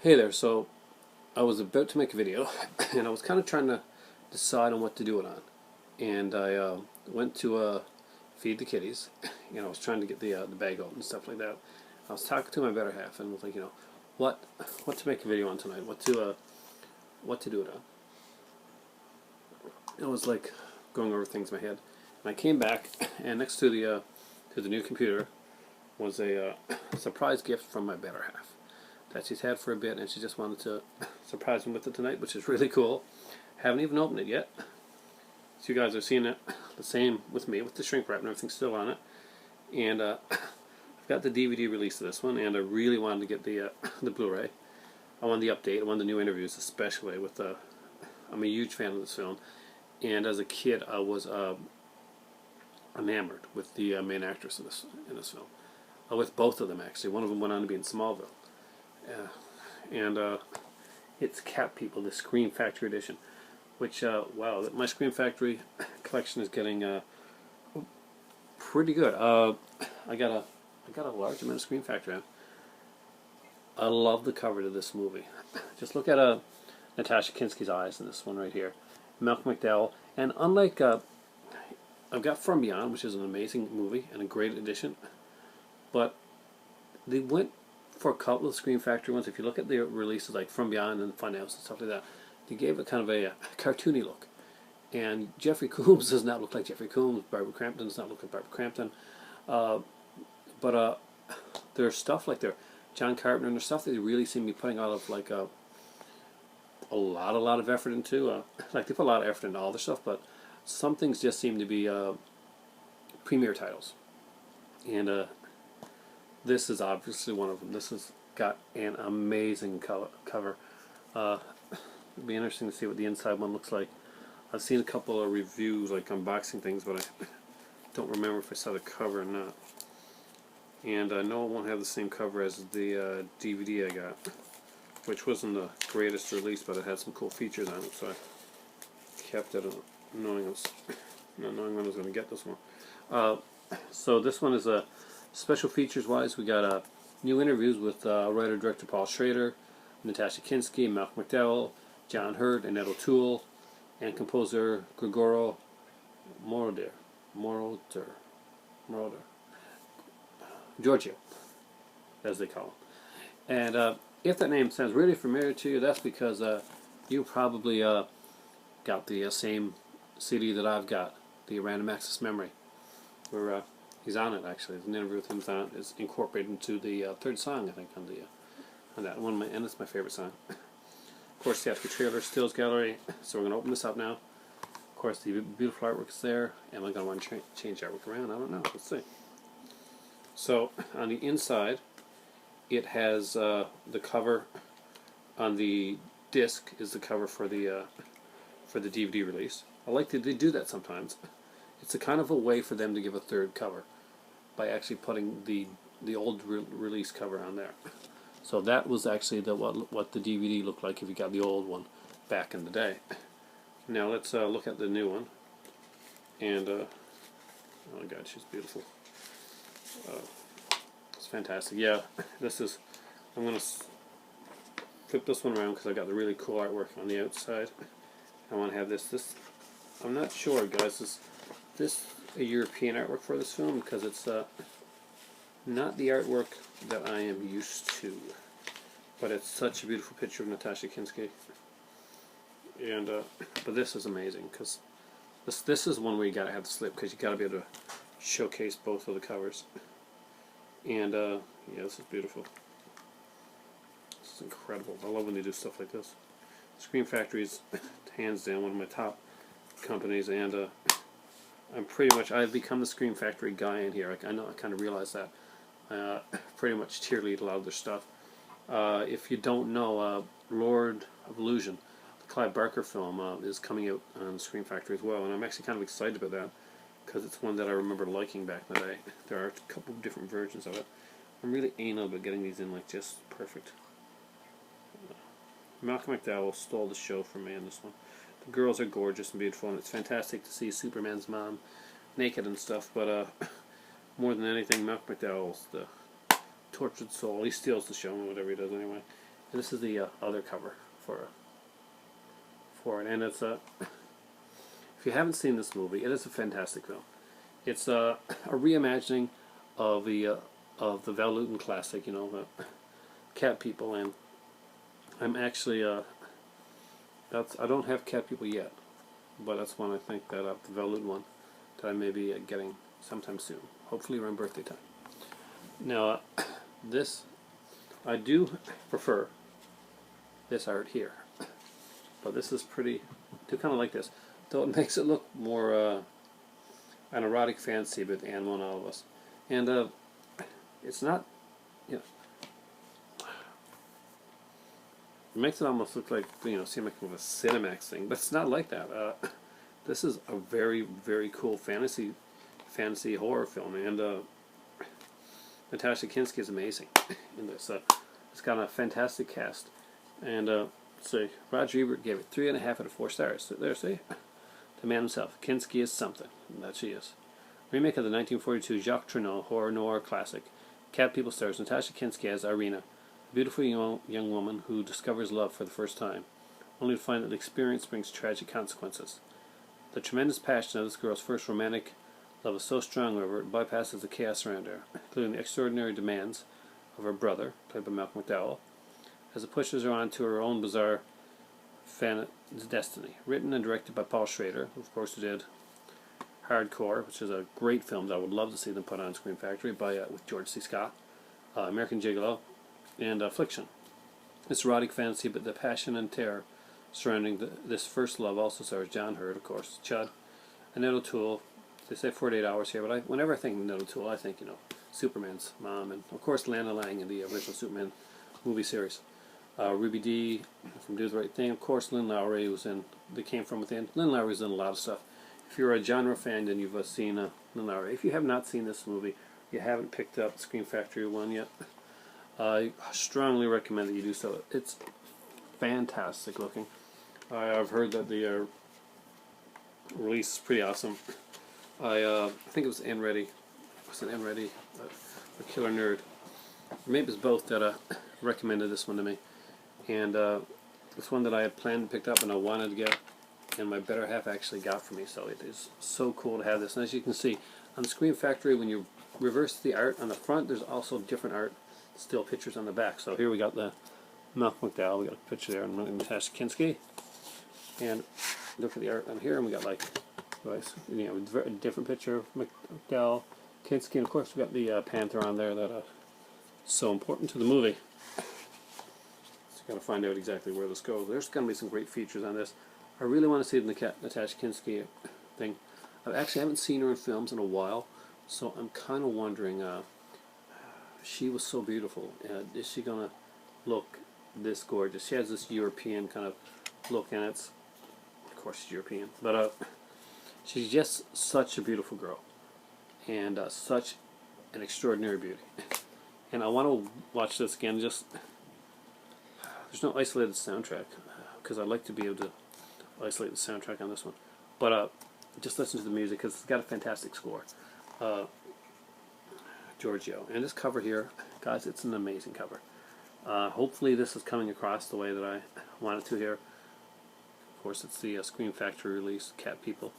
Hey there, so I was about to make a video and I was kind of trying to decide on what to do it on. And I went to feed the kitties. I was trying to get the bag out and stuff like that. I was talking to my better half and was like, what to make a video on tonight, what to do it on. I was like going over things in my head. And I came back and next to the new computer was a surprise gift from my better half that she's had for a bit, and she just wanted to surprise me with it tonight, which is really cool. Haven't even opened it yet. So you guys are seeing it the same with me, with the shrink wrap and everything still on it. And I've got the DVD release of this one, and I really wanted to get the Blu-ray. I wanted the update, I wanted the new interviews, especially with I'm a huge fan of this film. And as a kid, I was enamored with the main actress in this film. With both of them, actually. One of them went on to be in Smallville. And it's Cat People, the Scream Factory edition, which wow, my Scream Factory collection is getting pretty good. I got a large amount of Scream Factory. I love the cover to this movie. Just look at Natasha Kinski's eyes in this one right here. Malcolm McDowell, and unlike I've got From Beyond, which is an amazing movie and a great addition, but they went for a couple of Scream Factory ones. If you look at the releases like From Beyond and Funhouse and stuff like that, they gave it kind of a cartoony look. And Jeffrey Combs does not look like Jeffrey Combs. Barbara Crampton does not look like Barbara Crampton. But there's stuff like John Carpenter, and there's stuff that they really seem to be putting out of like a lot of effort into. Like they put a lot of effort into all their stuff, but some things just seem to be premiere titles. And this is obviously one of them. This has got an amazing cover. It'd be interesting to see what the inside one looks like. I've seen a couple of reviews, like unboxing things, but I don't remember if I saw the cover or not. And I know it won't have the same cover as the DVD I got, which wasn't the greatest release, but it had some cool features on it, so I kept it, not knowing when I was going to get this one. So this one is a special features wise. We got new interviews with writer-director Paul Schrader, Natasha Kinski, Malcolm McDowell, John Hurt, Annette O'Toole, and composer Grigoro Moroder. Giorgio, as they call him. And if that name sounds really familiar to you, that's because you probably got the same CD that I've got, the Random Access Memory, where he's on it. Actually, there's an interview with him on it. It's incorporated into the third song, I think, on that one, and it's my favorite song. Of course, theatrical trailer, stills gallery. So we're going to open this up now. Of course, the beautiful artwork is there. Am I going to want to change artwork around? I don't know. Let's see. So on the inside, it has the cover. On the disc is the cover for the DVD release. I like that they do that sometimes. It's a kind of a way for them to give a third cover by actually putting the old release cover on there. So that was actually what the DVD looked like if you got the old one back in the day. Now let's look at the new one. And oh my God, she's beautiful. It's fantastic. Yeah, this is. I'm gonna flip this one around because I got the really cool artwork on the outside. I want to have this. I'm not sure, guys. Is this a European artwork for this film? Because it's not the artwork that I am used to. But it's such a beautiful picture of Natasha Kinski. And but this is amazing because this is one where you gotta have the slip because you gotta be able to showcase both of the covers. And yeah, this is beautiful. This is incredible. I love when they do stuff like this. Scream Factory is hands down one of my top companies, and I've become the Scream Factory guy in here. I kind of realize that. Pretty much cheerlead a lot of their stuff. If you don't know, Lord of Illusion, the Clive Barker film, is coming out on Scream Factory as well, and I'm actually kind of excited about that because it's one that I remember liking back in the day. There are a couple of different versions of it. I'm really anal about getting these in like just perfect. Malcolm McDowell stole the show for me in this one. The girls are gorgeous and beautiful, and it's fantastic to see Superman's mom naked and stuff, but more than anything, Malcolm McDowell's the tortured soul. He steals the show and whatever he does anyway. And this is the other cover for it, and it's a. If you haven't seen this movie, it is a fantastic film. It's a reimagining of the Val Lewton classic, you know, the Cat People, and I'm actually I don't have Cat People yet, but that's one I think that the Val Lewton one that I may be getting sometime soon, hopefully around birthday time. Now, this I do prefer this art here, but this is pretty. I do kind of like this, though it makes it look more an erotic fantasy, but and one all of us, and it's not, you know. It makes it almost look like, you know, seem like more of a Cinemax thing, but it's not like that. This is a very, very cool fantasy horror film, and Natasha Kinski is amazing in this. It's got a fantastic cast, and say Roger Ebert gave it 3.5 out of 4 stars. So there, see, the man himself, Kinski is something, and that she is. Remake of the 1942 Jacques Tourneur horror noir classic. Cat People stars Natasha Kinski as Irina, a beautiful young woman who discovers love for the first time, only to find that the experience brings tragic consequences. The tremendous passion of this girl's first romantic love is so strong, however, it bypasses the chaos around her, including the extraordinary demands of her brother, played by Malcolm McDowell, as it pushes her on to her own bizarre destiny. Written and directed by Paul Schrader, who of course did Hardcore, which is a great film that I would love to see them put on Screen Factory with George C. Scott, American Gigolo, and Affliction. It's erotic fantasy, but the passion and terror surrounding this first love also stars John Hurt, of course, Chud, Annette O'Toole. They say 48 Hours here, but whenever I think of Annette O'Toole, I think, you know, Superman's mom, and of course Lana Lang in the original Superman movie series. Ruby Dee from Do the Right Thing, of course. Lynn Lowry was in They Came From Within. Lynn Lowry's in a lot of stuff. If you're a genre fan, then you've seen Lynn Lowry. If you have not seen this movie, you haven't picked up the Screen Factory one yet, I strongly recommend that you do so. It's fantastic looking. I've heard that the release is pretty awesome. I think it was N-Ready. Was it N-Ready or Killer Nerd? Or maybe it's both that recommended this one to me. And it's one that I had planned to pick up and I wanted to get, and my better half actually got for me. So it is so cool to have this. And as you can see, on the Screen Factory, when you reverse the art on the front, there's also different art, still pictures on the back. So here we got the Malcolm McDowell. We got a picture there of Natasha Kinski. And look at the art on here, and we got like, you know, a different picture of McDowell, Kinski, and of course we got the Panther on there that is so important to the movie. Got to find out exactly where this goes. There's going to be some great features on this. I really want to see the Natasha Kinski thing. I actually haven't seen her in films in a while, so I'm kind of wondering. She was so beautiful. Is she going to look this gorgeous? She has this European kind of look, and it's, of course, she's European, but she's just such a beautiful girl, and such an extraordinary beauty. And I want to watch this again. Just there's no isolated soundtrack, because I'd like to be able to isolate the soundtrack on this one. But just listen to the music, because it's got a fantastic score. Giorgio. And this cover here, guys, it's an amazing cover. Hopefully this is coming across the way that I want it to here. Of course, it's the Screen Factory release, Cat People.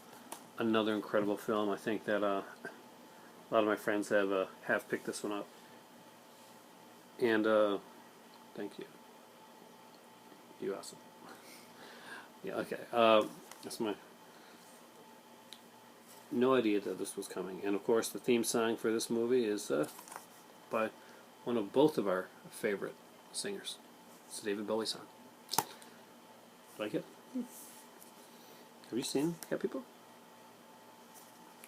Another incredible film. I think that a lot of my friends have picked this one up. And thank you. You awesome. Yeah, okay. That's my... No idea that this was coming. And of course the theme song for this movie is by one of both of our favorite singers. It's a David Bowie song. Like it? Have you seen Cat People?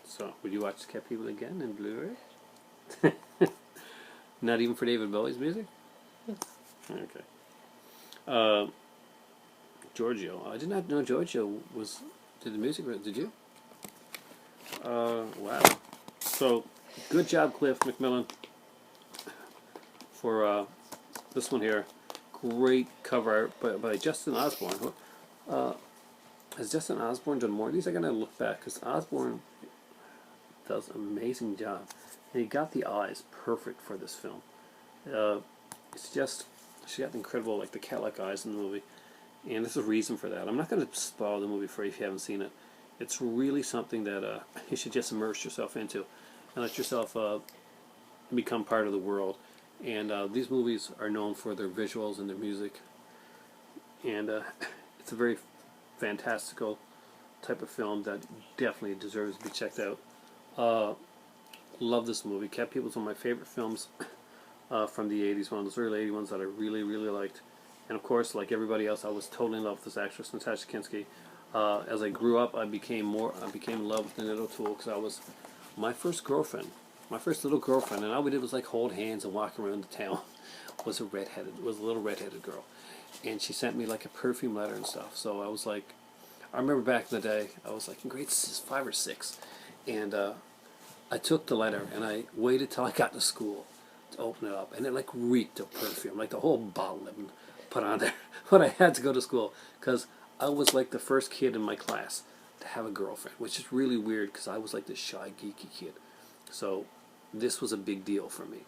So, would you watch Cat People again in Blu-ray? Not even for David Bowie's music? Okay. Giorgio. I did not know Giorgio did the music, did you? Wow. So, good job, Cliff McMillan, for this one here. Great cover art by Justin Osborne. Has Justin Osborne done more of these? I gotta look back, because Osborne does an amazing job. And he got the eyes perfect for this film. It's just She got incredible, like the cat-like eyes in the movie, and there's a reason for that. I'm not going to spoil the movie for you if you haven't seen it. It's really something that you should just immerse yourself into and let yourself become part of the world. And these movies are known for their visuals and their music, and it's a very fantastical type of film that definitely deserves to be checked out. Love this movie. Cat People is one of my favorite films from the 80s, one of those early 80s ones that I really, really liked. And of course, like everybody else, I was totally in love with this actress, Natasha Kinski. As I grew up, I became in love with Annette O'Toole because I was my first girlfriend, my first little girlfriend, and all we did was like hold hands and walk around the town. Was a little redheaded girl, and she sent me like a perfume letter and stuff. So I was like, I remember back in the day, I was like in grade 5 or 6, and I took the letter and I waited till I got to school to open it up, and it like reeked of perfume, like the whole bottle had been put on there when I had to go to school, because I was like the first kid in my class to have a girlfriend, which is really weird because I was like this shy, geeky kid. So this was a big deal for me.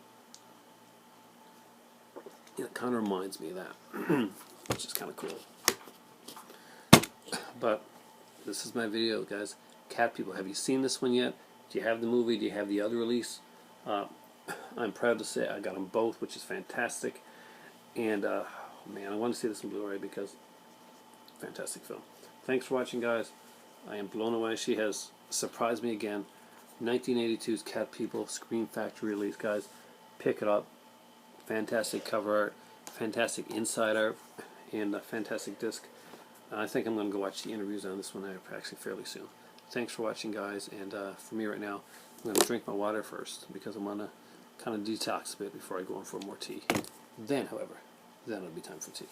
It kind of reminds me of that, which is kind of cool. But this is my video, guys. Cat People, have you seen this one yet? Do you have the movie? Do you have the other release? I'm proud to say I got them both, which is fantastic. And man, I want to see this in Blu-ray because fantastic film. Thanks for watching, guys. I am blown away. She has surprised me again. 1982's Cat People Scream Factory release, guys. Pick it up. Fantastic cover art, fantastic inside art, and a fantastic disc. I think I'm going to go watch the interviews on this one actually fairly soon. Thanks for watching, guys, and for me right now, I'm going to drink my water first because I'm going to kind of detox a bit before I go in for more tea. Then, however, then it'll be time for tea.